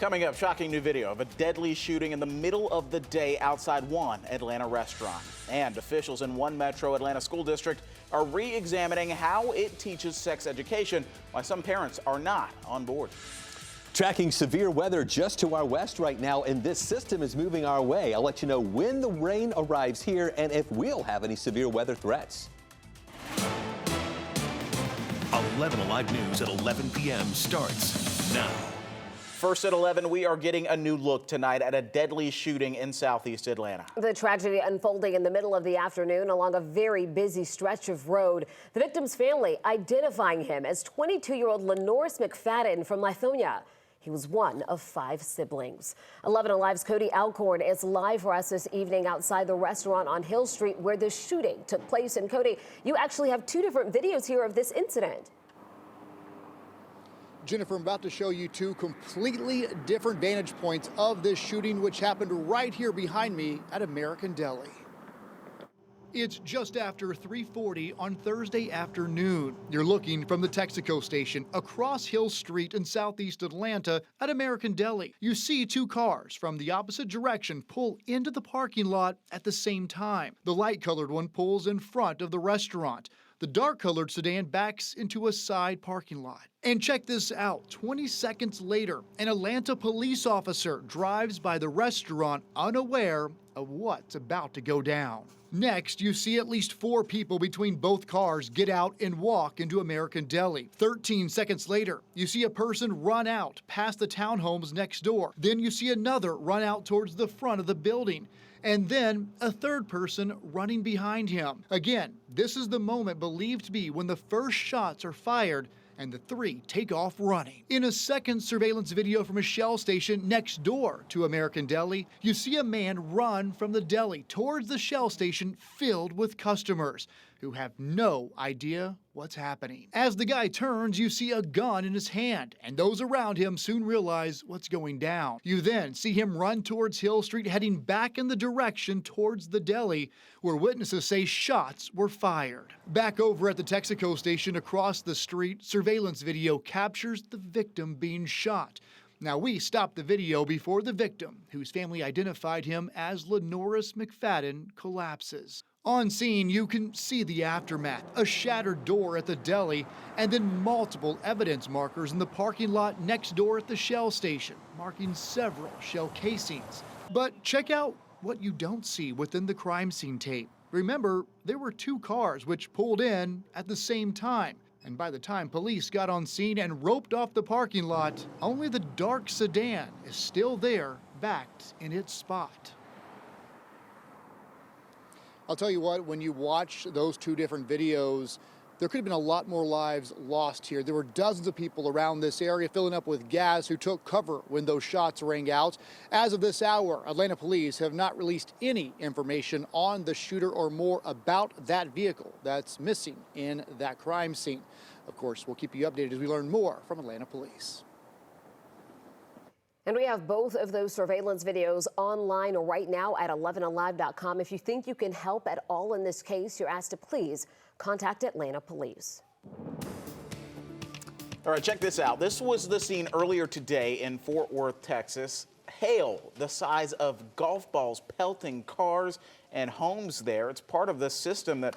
Coming up, shocking new video of a deadly shooting in the middle of the day outside one Atlanta restaurant. And officials in one Metro Atlanta school district are re-examining how it teaches sex education, why some parents are not on board. Tracking severe weather just to our west right now, and this system is moving our way. I'll let you know when the rain arrives here and if we'll have any severe weather threats. 11 Alive News at 11 p.m. starts now. First at 11, we are getting a new look tonight at a deadly shooting in southeast Atlanta. The tragedy unfolding in the middle of the afternoon along a very busy stretch of road. The victim's family identifying him as 22-year-old Lenoris McFadden from Lithonia. He was one of 5 siblings. 11 Alive's Cody Alcorn is live for us this evening outside the restaurant on Hill Street where the shooting took place. And Cody, you actually have 2 different videos here of this incident. Jennifer, I'm about to show you 2 completely different vantage points of this shooting, which happened right here behind me at American Deli. It's just after 3:40 on Thursday afternoon. You're looking from the Texaco station across Hill Street in southeast Atlanta at American Deli. You see 2 cars from the opposite direction pull into the parking lot at the same time. The light-colored one pulls in front of the restaurant. The dark-colored sedan backs into a side parking lot. And check this out, 20 seconds later, an Atlanta police officer drives by the restaurant unaware of what's about to go down. Next, you see at least 4 people between both cars get out and walk into American Deli. 13 seconds later, you see a person run out past the townhomes next door. Then you see another run out towards the front of the building. And then a third person running behind him. Again, this is the moment believed to be when the first shots are fired and the 3 take off running. In a second surveillance video from a Shell station next door to American Deli, you see a man run from the deli towards the Shell station filled with customers who have no idea what's happening. As the guy turns, you see a gun in his hand, and those around him soon realize what's going down. You then see him run towards Hill Street, heading back in the direction towards the deli, where witnesses say shots were fired. Back over at the Texaco station across the street, surveillance video captures the victim being shot. Now, we stopped the video before the victim, whose family identified him as Lenoris McFadden, collapses. On scene, you can see the aftermath, a shattered door at the deli, and then multiple evidence markers in the parking lot next door at the Shell station, marking several shell casings. But check out what you don't see within the crime scene tape. Remember, there were 2 cars which pulled in at the same time. And by the time police got on scene and roped off the parking lot, only the dark sedan is still there, backed in its spot. I'll tell you what, when you watch those 2 different videos, there could have been a lot more lives lost here. There were dozens of people around this area filling up with gas who took cover when those shots rang out. As of this hour, Atlanta police have not released any information on the shooter or more about that vehicle that's missing in that crime scene. Of course, we'll keep you updated as we learn more from Atlanta police. And we have both of those surveillance videos online right now at 11alive.com. If you think you can help at all in this case, you're asked to please contact Atlanta Police. All right, check this out. This was the scene earlier today in Fort Worth, Texas. Hail the size of golf balls pelting cars and homes there. It's part of the system that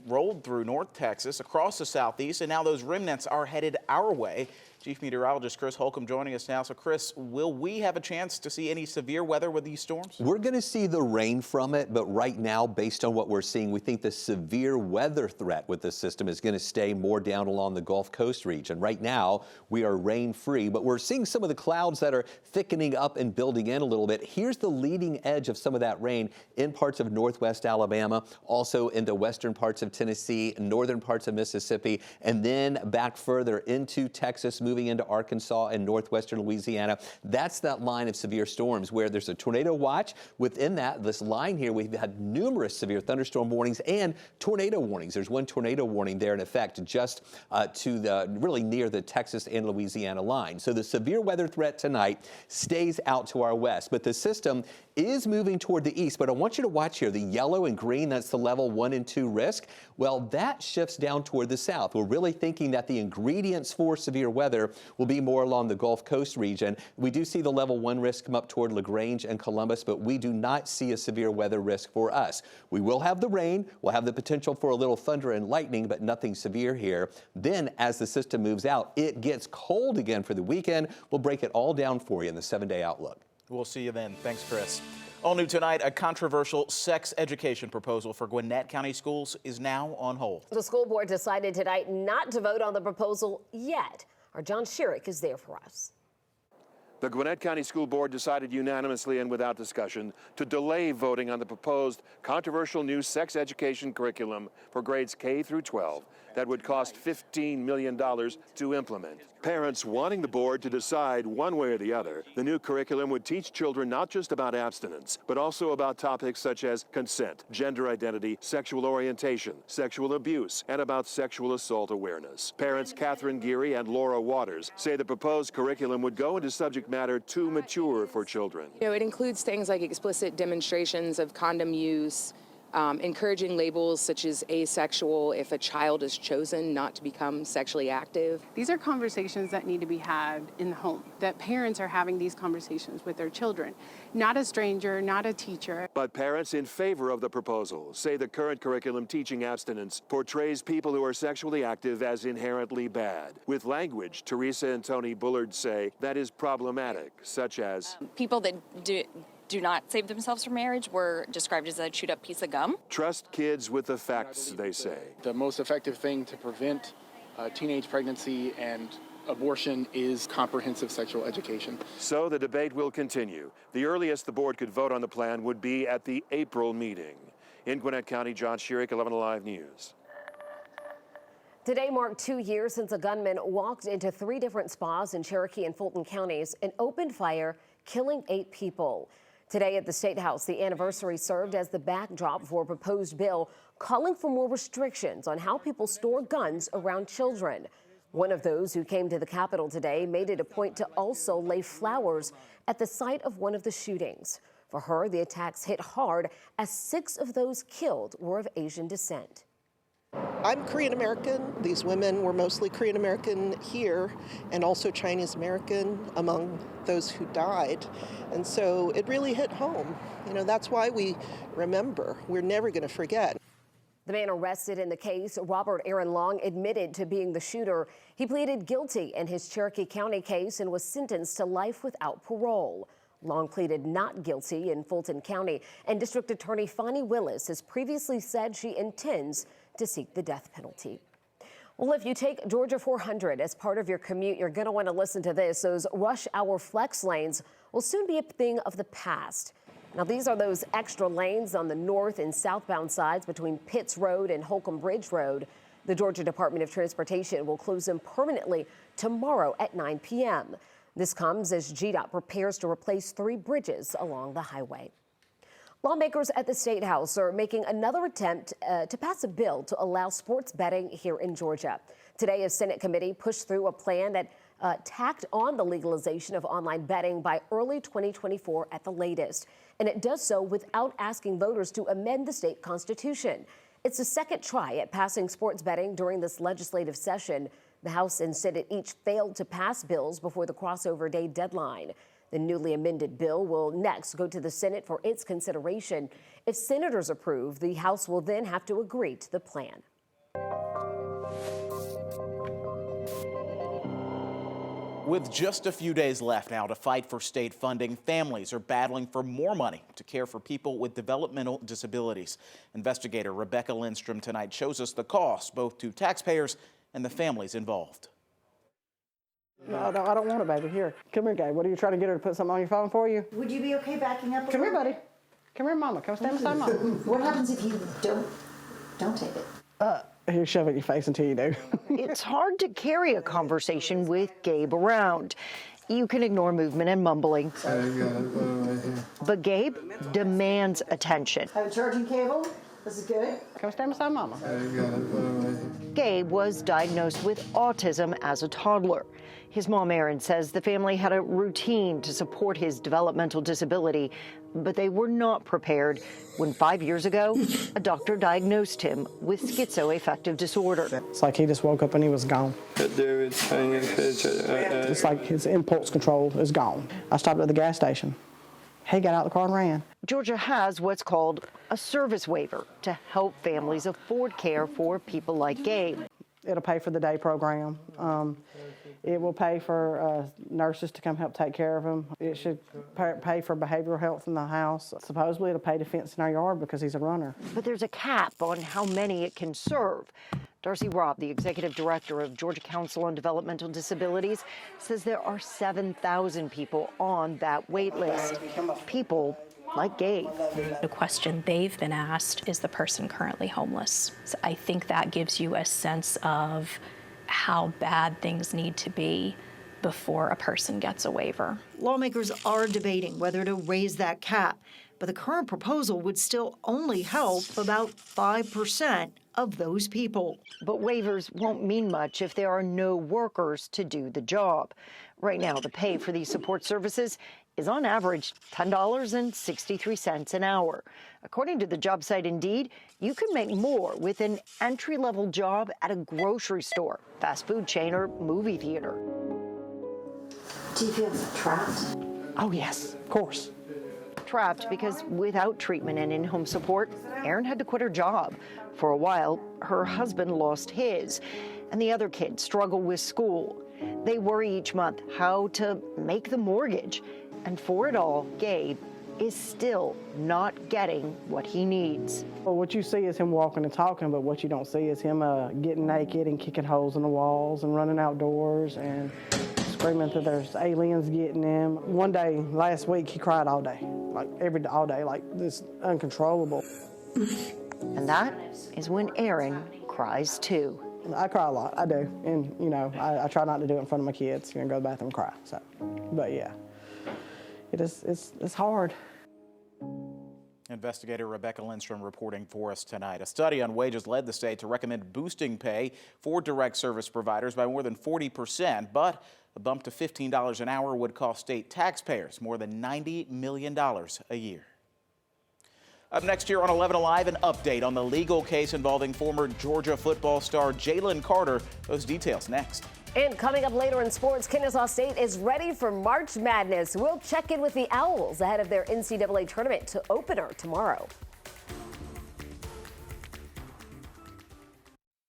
rolled through North Texas, across the southeast, and now those remnants are headed our way. Chief Meteorologist Chris Holcomb joining us now. So, Chris, will we have a chance to see any severe weather with these storms? We're going to see the rain from it, but right now, based on what we're seeing, we think the severe weather threat with this system is going to stay more down along the Gulf Coast region. Right now, we are rain-free, but we're seeing some of the clouds that are thickening up and building in a little bit. Here's the leading edge of some of that rain in parts of northwest Alabama, also into western parts of Tennessee, northern parts of Mississippi, and then back further into Texas, moving into Arkansas and northwestern Louisiana. That's that line of severe storms where there's a tornado watch. Within that, this line here, we've had numerous severe thunderstorm warnings and tornado warnings. There's one tornado warning there in effect just to the really near the Texas and Louisiana line. So the severe weather threat tonight stays out to our west, but the system is moving toward the east. But I want you to watch here, the yellow and green, that's the level 1 and 2 risk. Well, that shifts down toward the south. We're really thinking that the ingredients for severe weather weather will be more along the Gulf Coast region. We do see the level 1 risk come up toward LaGrange and Columbus, but we do not see a severe weather risk for us. We will have the rain, we'll have the potential for a little thunder and lightning, but nothing severe here. Then as the system moves out, it gets cold again for the weekend. We'll break it all down for you in the 7-day outlook. We'll see you then. Thanks, Chris. All new tonight, a controversial sex education proposal for Gwinnett County schools is now on hold. The school board decided tonight not to vote on the proposal yet. Our John Sherrick is there for us. The Gwinnett County School Board decided unanimously and without discussion to delay voting on the proposed controversial new sex education curriculum for grades K through 12 that would cost $15 million to implement. Parents wanting the board to decide one way or the other, the new curriculum would teach children not just about abstinence, but also about topics such as consent, gender identity, sexual orientation, sexual abuse, and about sexual assault awareness. Parents Catherine Geary and Laura Waters say the proposed curriculum would go into subject matter too mature for children. You know, it includes things like explicit demonstrations of condom use, encouraging labels such as asexual if a child is chosen not to become sexually active. These are conversations that need to be had in the home, that parents are having these conversations with their children, not a stranger, not a teacher. But parents in favor of the proposal say the current curriculum teaching abstinence portrays people who are sexually active as inherently bad, with language Teresa and Tony Bullard say that is problematic, such as people that do not save themselves from marriage were described as a chewed up piece of gum. Trust kids with the facts, they say. The most effective thing to prevent teenage pregnancy and abortion is comprehensive sexual education. So the debate will continue. The earliest the board could vote on the plan would be at the April meeting. In Gwinnett County, John Sherrick, 11 Alive News. Today marked 2 years since a gunman walked into 3 different spas in Cherokee and Fulton counties and opened fire, killing 8 people. Today at the State House, the anniversary served as the backdrop for a proposed bill calling for more restrictions on how people store guns around children. One of those who came to the Capitol today made it a point to also lay flowers at the site of one of the shootings. For her, the attacks hit hard as 6 of those killed were of Asian descent. I'm Korean American. These women were mostly Korean American here and also Chinese American among those who died. And so it really hit home. You know, that's why we remember. We're never going to forget. The man arrested in the case, Robert Aaron Long, admitted to being the shooter. He pleaded guilty in his Cherokee County case and was sentenced to life without parole. Long pleaded not guilty in Fulton County, and District Attorney Fani Willis has previously said she intends to seek the death penalty. Well, if you take Georgia 400 as part of your commute, you're going to want to listen to this. Those rush hour flex lanes will soon be a thing of the past. Now, these are those extra lanes on the north and southbound sides between Pitts Road and Holcomb Bridge Road. The Georgia Department of Transportation will close them permanently tomorrow at 9 p.m. This comes as GDOT prepares to replace 3 bridges along the highway. Lawmakers at the State House are making another attempt to pass a bill to allow sports betting here in Georgia. Today, a Senate committee pushed through a plan that tacked on the legalization of online betting by early 2024 at the latest. And it does so without asking voters to amend the state constitution. It's the second try at passing sports betting during this legislative session. The House and Senate each failed to pass bills before the crossover day deadline. The newly amended bill will next go to the Senate for its consideration. If senators approve, the House will then have to agree to the plan. With just a few days left now to fight for state funding, families are battling for more money to care for people with developmental disabilities. Investigator Rebecca Lindstrom tonight shows us the cost both to taxpayers and the families involved. No, I don't want it, baby. Here, come here, Gabe. What are you trying to get her to put something on your phone for you? Would you be okay backing up? Come here, buddy. Come here, Mama. Come stand beside Mama. What happens if you don't take it? Here, shove it in your face until you do. It's hard to carry a conversation with Gabe around. You can ignore movement and mumbling. But Gabe demands attention. Have a charging cable. This is good. Come stand beside Mama. Gabe was diagnosed with autism as a toddler. His mom, Erin, says the family had a routine to support his developmental disability, but they were not prepared when 5 years ago, a doctor diagnosed him with schizoaffective disorder. It's like he just woke up and he was gone. It's like his impulse control is gone. I stopped at the gas station. He got out of the car and ran. Georgia has what's called a service waiver to help families afford care for people like Gabe. It'll pay for the day program. It will pay for nurses to come help take care of him. It should pay for behavioral health in the house. Supposedly it'll pay to fence in our yard because he's a runner. But there's a cap on how many it can serve. Darcy Robb, the executive director of Georgia Council on Developmental Disabilities, says there are 7,000 people on that wait list. People like Gabe. The question they've been asked, is the person currently homeless? So I think that gives you a sense of how bad things need to be before a person gets a waiver. Lawmakers are debating whether to raise that cap, but the current proposal would still only help about 5% of those people. But waivers won't mean much if there are no workers to do the job. Right now, the pay for these support services is on average $10.63 an hour. According to the job site Indeed, you can make more with an entry-level job at a grocery store, fast food chain, or movie theater. Do you feel trapped? Oh, yes, of course. Trapped because without treatment and in-home support, Erin had to quit her job. For a while, her husband lost his, and the other kids struggle with school. They worry each month how to make the mortgage. And for it all, Gabe is still not getting what he needs. Well, what you see is him walking and talking, but what you don't see is him getting naked and kicking holes in the walls and running outdoors and screaming that there's aliens getting him. One day, last week, he cried all day, all day, like this uncontrollable. And that is when Erin cries too. I cry a lot, I do. And, you know, I try not to do it in front of my kids, go to the bathroom and cry, so. But yeah, it's hard. Investigator Rebecca Lindstrom reporting for us tonight. A study on wages led the state to recommend boosting pay for direct service providers by more than 40%, but a bump to $15 an hour would cost state taxpayers more than $90 million a year. Up next here on 11 Alive, an update on the legal case involving former Georgia football star Jalen Carter. Those details next. And coming up later in sports, Kennesaw State is ready for March Madness. We'll check in with the Owls ahead of their NCAA tournament opener tomorrow.